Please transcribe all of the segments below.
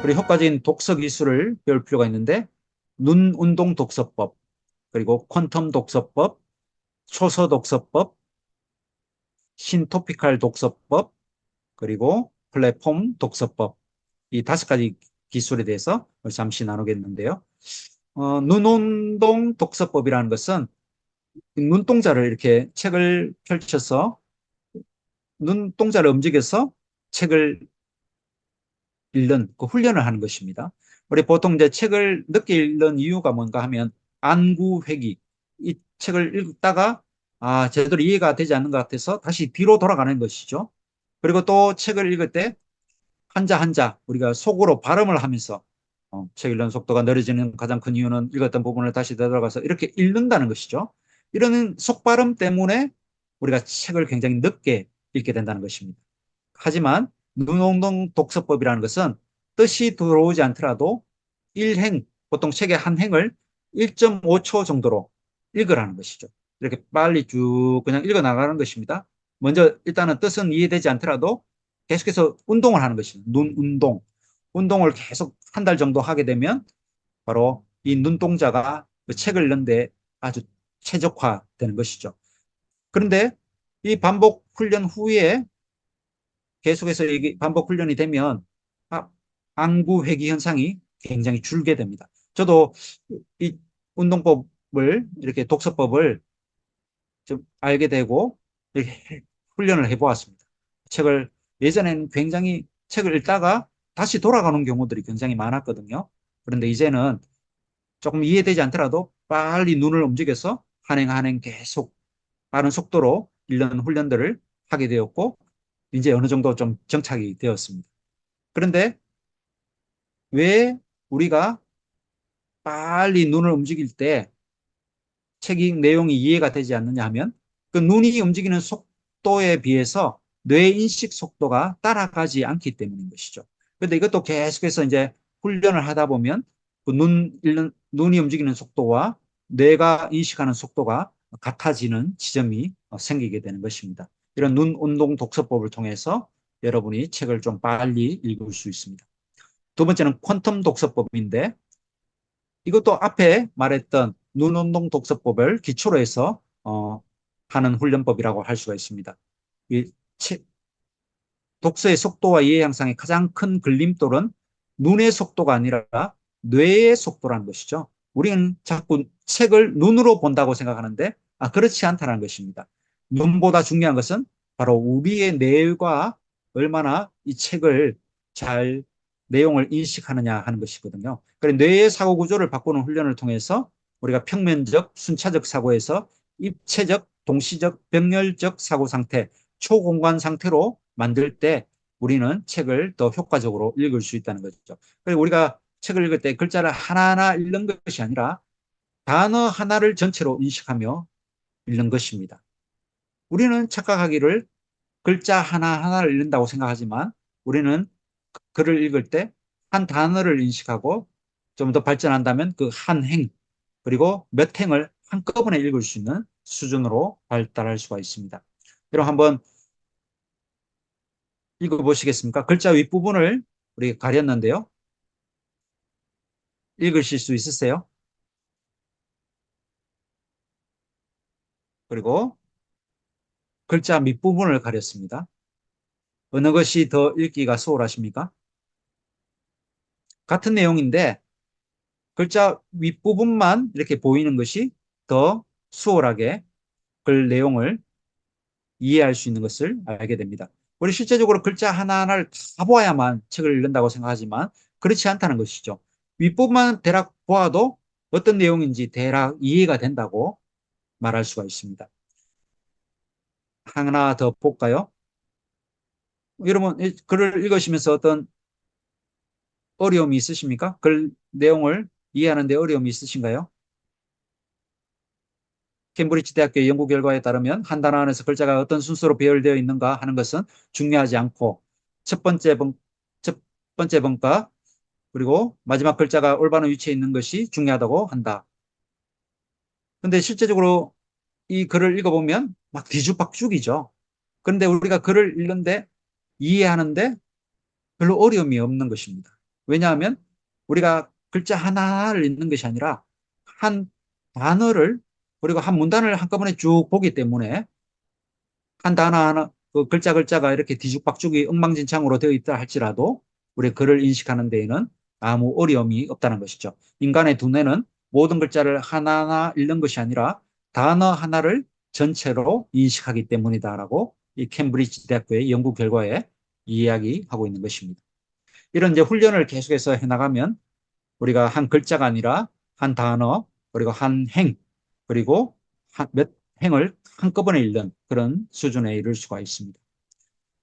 그리고 효과적인 독서 기술을 배울 필요가 있는데 눈 운동 독서법, 그리고 퀀텀 독서법, 초서 독서법, 신토피칼 독서법, 그리고 플랫폼 독서법, 이 다섯 가지 기술에 대해서 잠시 나누겠는데요. 눈운동 독서법이라는 것은 눈동자를 이렇게 책을 펼쳐서 눈동자를 움직여서 책을 읽는 그 훈련을 하는 것입니다. 우리 보통 이제 책을 늦게 읽는 이유가 뭔가 하면 안구 회귀, 이 책을 읽다가 제대로 이해가 되지 않는 것 같아서 다시 뒤로 돌아가는 것이죠. 그리고 또 책을 읽을 때 한자 한자 우리가 속으로 발음을 하면서 책 읽는 속도가 느려지는 가장 큰 이유는 읽었던 부분을 다시 되돌아가서 이렇게 읽는다는 것이죠. 이런 속발음 때문에 우리가 책을 굉장히 늦게 읽게 된다는 것입니다. 하지만 눈운동 독서법이라는 것은 뜻이 들어오지 않더라도 1행, 보통 책의 한 행을 1.5초 정도로 읽으라는 것이죠. 이렇게 빨리 쭉 그냥 읽어 나가는 것입니다. 먼저 일단은 뜻은 이해되지 않더라도 계속해서 운동을 하는 것입니다. 눈 운동. 운동을 계속 한 달 정도 하게 되면 바로 이 눈동자가 그 책을 읽는데 아주 최적화되는 것이죠. 그런데 이 반복 훈련 후에 계속해서 이게 반복 훈련이 되면 안구 회귀 현상이 굉장히 줄게 됩니다. 저도 이 운동법을 이렇게 독서법을 좀 알게 되고 이렇게 훈련을 해보았습니다. 책을 예전에는 굉장히 책을 읽다가 다시 돌아가는 경우들이 굉장히 많았거든요. 그런데 이제는 조금 이해되지 않더라도 빨리 눈을 움직여서 한행 한행 계속 빠른 속도로 읽는 훈련들을 하게 되었고 이제 어느 정도 좀 정착이 되었습니다. 그런데 왜 우리가 빨리 눈을 움직일 때 책 내용이 이해가 되지 않느냐 하면 그 눈이 움직이는 속도에 비해서 뇌 인식 속도가 따라가지 않기 때문인 것이죠. 그런데 이것도 계속해서 이제 훈련을 하다 보면 그 눈이 움직이는 속도와 뇌가 인식하는 속도가 같아지는 지점이 생기게 되는 것입니다. 이런 눈 운동 독서법을 통해서 여러분이 책을 좀 빨리 읽을 수 있습니다. 두 번째는 퀀텀 독서법인데 이것도 앞에 말했던 눈운동 독서법을 기초로 해서 하는 훈련법이라고 할 수가 있습니다. 이 독서의 속도와 이해 향상의 가장 큰 걸림돌은 눈의 속도가 아니라 뇌의 속도라는 것이죠. 우리는 자꾸 책을 눈으로 본다고 생각하는데 그렇지 않다는 것입니다. 눈보다 중요한 것은 바로 우리의 뇌가 얼마나 이 책을 잘 내용을 인식하느냐 하는 것이거든요. 그래서 뇌의 사고 구조를 바꾸는 훈련을 통해서 우리가 평면적, 순차적 사고에서 입체적, 동시적, 병렬적 사고 상태, 초공간 상태로 만들 때 우리는 책을 더 효과적으로 읽을 수 있다는 거죠. 그리고 우리가 책을 읽을 때 글자를 하나하나 읽는 것이 아니라 단어 하나를 전체로 인식하며 읽는 것입니다. 우리는 착각하기를 글자 하나하나를 읽는다고 생각하지만 우리는 글을 읽을 때 한 단어를 인식하고 좀 더 발전한다면 그 한 행, 그리고 몇 행을 한꺼번에 읽을 수 있는 수준으로 발달할 수가 있습니다. 여러분 한번 읽어보시겠습니까? 글자 윗부분을 우리 가렸는데요. 읽으실 수 있으세요? 그리고 글자 밑부분을 가렸습니다. 어느 것이 더 읽기가 수월하십니까? 같은 내용인데 글자 윗부분만 이렇게 보이는 것이 더 수월하게 글 내용을 이해할 수 있는 것을 알게 됩니다. 우리 실제적으로 글자 하나하나를 다 보아야만 책을 읽는다고 생각하지만 그렇지 않다는 것이죠. 윗부분만 대략 보아도 어떤 내용인지 대략 이해가 된다고 말할 수가 있습니다. 하나 더 볼까요? 여러분, 글을 읽으시면서 어떤 어려움이 있으십니까? 글 내용을 이해하는 데 어려움이 있으신가요? 캠브리지 대학교의 연구 결과에 따르면 한 단어 안에서 글자가 어떤 순서로 배열되어 있는가 하는 것은 중요하지 않고 첫 번째 번, 첫 번째 번과 그리고 마지막 글자가 올바른 위치에 있는 것이 중요하다고 한다. 근데 실제적으로 이 글을 읽어보면 막 뒤죽박죽이죠. 그런데 우리가 글을 읽는데 이해하는데 별로 어려움이 없는 것입니다. 왜냐하면 우리가 글자 하나를 읽는 것이 아니라 한 단어를 그리고 한 문단을 한꺼번에 쭉 보기 때문에 한 단어 하나, 그 글자 글자가 이렇게 뒤죽박죽이 엉망진창으로 되어 있다 할지라도 우리 글을 인식하는 데에는 아무 어려움이 없다는 것이죠. 인간의 두뇌는 모든 글자를 하나하나 읽는 것이 아니라 단어 하나를 전체로 인식하기 때문이다라고 이 캠브리지 대학교의 연구 결과에 이야기하고 있는 것입니다. 이런 이제 훈련을 계속해서 해나가면 우리가 한 글자가 아니라 한 단어, 그리고 한 행, 그리고 몇 행을 한꺼번에 읽는 그런 수준에 이를 수가 있습니다.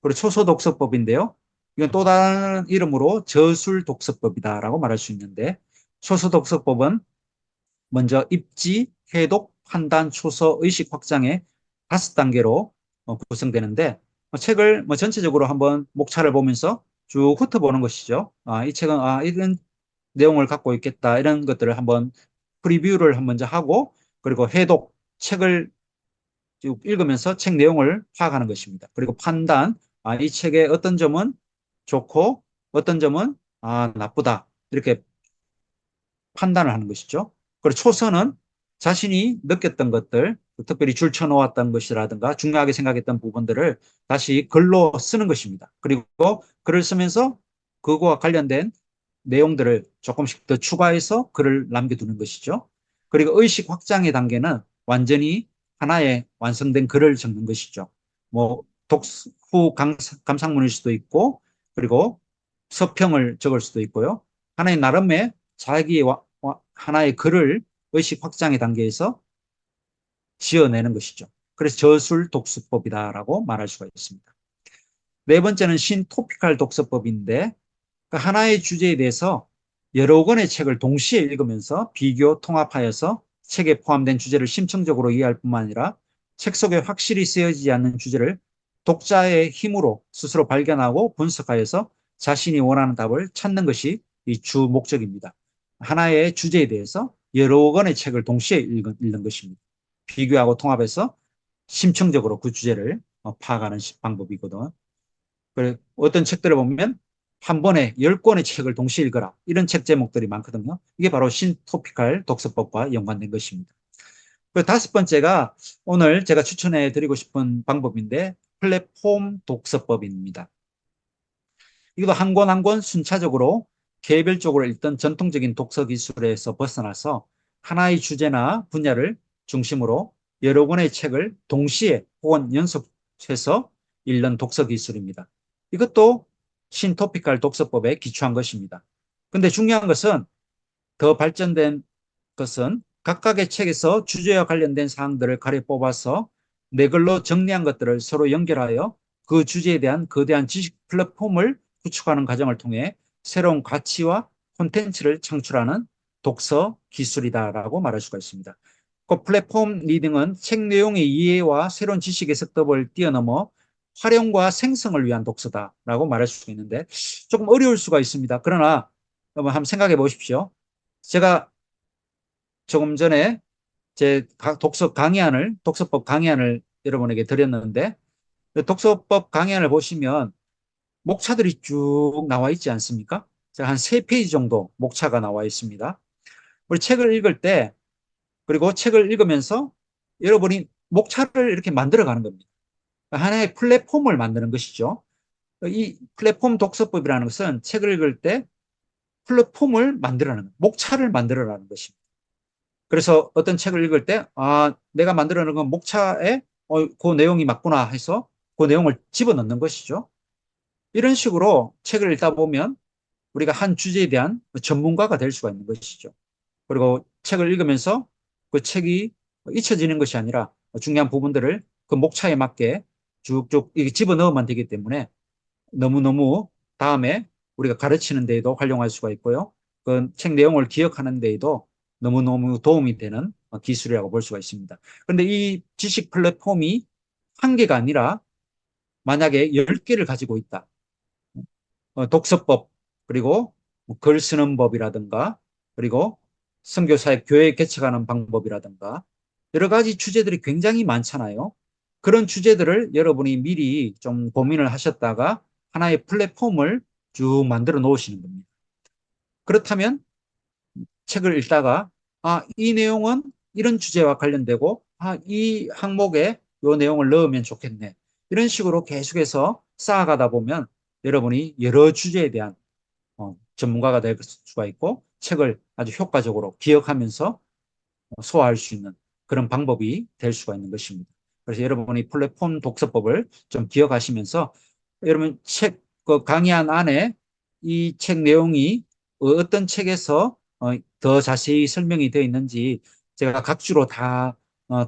그리고 초소독서법인데요. 이건 또 다른 이름으로 저술독서법이다라고 말할 수 있는데, 초소독서법은 먼저 입지, 해독, 판단, 초서, 의식 확장의 5단계로 구성되는데, 책을 전체적으로 한번 목차를 보면서 쭉 훑어보는 것이죠. 이 책은 이런 내용을 갖고 있겠다, 이런 것들을 한번 프리뷰를 먼저 하고, 그리고 해독, 책을 쭉 읽으면서 책 내용을 파악하는 것입니다. 그리고 판단, 이 책의 어떤 점은 좋고 어떤 점은 나쁘다, 이렇게 판단을 하는 것이죠. 그리고 초서는 자신이 느꼈던 것들, 특별히 줄쳐놓았던 것이라든가 중요하게 생각했던 부분들을 다시 글로 쓰는 것입니다. 그리고 글을 쓰면서 그거와 관련된 내용들을 조금씩 더 추가해서 글을 남겨두는 것이죠. 그리고 의식 확장의 단계는 완전히 하나의 완성된 글을 적는 것이죠. 뭐 독후 감상문일 수도 있고, 그리고 서평을 적을 수도 있고요. 하나의 나름의 자기 하나의 글을 의식 확장의 단계에서 지어내는 것이죠. 그래서 저술 독서법이다라고 말할 수가 있습니다. 네 번째는 신토피칼 독서법인데, 하나의 주제에 대해서 여러 권의 책을 동시에 읽으면서 비교, 통합하여서 책에 포함된 주제를 심층적으로 이해할 뿐만 아니라 책 속에 확실히 쓰여지지 않는 주제를 독자의 힘으로 스스로 발견하고 분석하여서 자신이 원하는 답을 찾는 것이 이 주 목적입니다. 하나의 주제에 대해서 여러 권의 책을 동시에 읽는 것입니다. 비교하고 통합해서 심층적으로 그 주제를 파악하는 방법이거든요. 어떤 책들을 보면 한 번에 10권의 책을 동시에 읽어라, 이런 책 제목들이 많거든요. 이게 바로 신토피칼 독서법과 연관된 것입니다. 그리고 다섯 번째가 오늘 제가 추천해 드리고 싶은 방법인데, 플랫폼 독서법입니다. 이것도 한 권 한 권 순차적으로 개별적으로 읽던 전통적인 독서 기술에서 벗어나서 하나의 주제나 분야를 중심으로 여러 권의 책을 동시에 혹은 연속해서 읽는 독서 기술입니다. 이것도 신토피칼 독서법에 기초한 것입니다. 근데 중요한 것은, 더 발전된 것은 각각의 책에서 주제와 관련된 사항들을 가려 뽑아서 네 글로 정리한 것들을 서로 연결하여 그 주제에 대한 거대한 지식 플랫폼을 구축하는 과정을 통해 새로운 가치와 콘텐츠를 창출하는 독서 기술이다라고 말할 수가 있습니다. 그 플랫폼 리딩은 책 내용의 이해와 새로운 지식의 습득을 뛰어넘어 활용과 생성을 위한 독서다라고 말할 수 있는데, 조금 어려울 수가 있습니다. 그러나 한번 생각해 보십시오. 제가 조금 전에 제 독서법 강의안을 여러분에게 드렸는데, 그 독서법 강의안을 보시면 목차들이 쭉 나와 있지 않습니까? 제가 한 3페이지 정도 목차가 나와 있습니다. 우리 책을 읽을 때, 그리고 책을 읽으면서 여러분이 목차를 이렇게 만들어 가는 겁니다. 하나의 플랫폼을 만드는 것이죠. 이 플랫폼 독서법이라는 것은 책을 읽을 때 플랫폼을 만들어내는, 목차를 만들어라는 것입니다. 그래서 어떤 책을 읽을 때, 내가 만들어 놓은 건 목차에 그 내용이 맞구나 해서 그 내용을 집어넣는 것이죠. 이런 식으로 책을 읽다 보면 우리가 한 주제에 대한 전문가가 될 수가 있는 것이죠. 그리고 책을 읽으면서 그 책이 잊혀지는 것이 아니라 중요한 부분들을 그 목차에 맞게 쭉쭉 집어넣으면 되기 때문에 너무너무 다음에 우리가 가르치는 데에도 활용할 수가 있고요. 그 책 내용을 기억하는 데에도 너무너무 도움이 되는 기술이라고 볼 수가 있습니다. 그런데 이 지식 플랫폼이 한 개가 아니라 만약에 10개를 가지고 있다. 독서법, 그리고 글 쓰는 법이라든가, 그리고 선교사의 교회 개척하는 방법이라든가, 여러 가지 주제들이 굉장히 많잖아요. 그런 주제들을 여러분이 미리 좀 고민을 하셨다가 하나의 플랫폼을 쭉 만들어 놓으시는 겁니다. 그렇다면 책을 읽다가 이 내용은 이런 주제와 관련되고 이 항목에 이 내용을 넣으면 좋겠네. 이런 식으로 계속해서 쌓아가다 보면 여러분이 여러 주제에 대한 전문가가 될 수가 있고 책을 아주 효과적으로 기억하면서 소화할 수 있는 그런 방법이 될 수가 있는 것입니다. 그래서 여러분이 플랫폼 독서법을 좀 기억하시면서 여러분 책 그 강의안 안에 이 책 내용이 어떤 책에서 더 자세히 설명이 되어 있는지 제가 각주로 다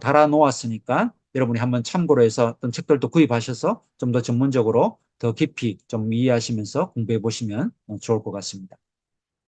달아 놓았으니까 여러분이 한번 참고로 해서 어떤 책들도 구입하셔서 좀 더 전문적으로 더 깊이 좀 이해하시면서 공부해 보시면 좋을 것 같습니다.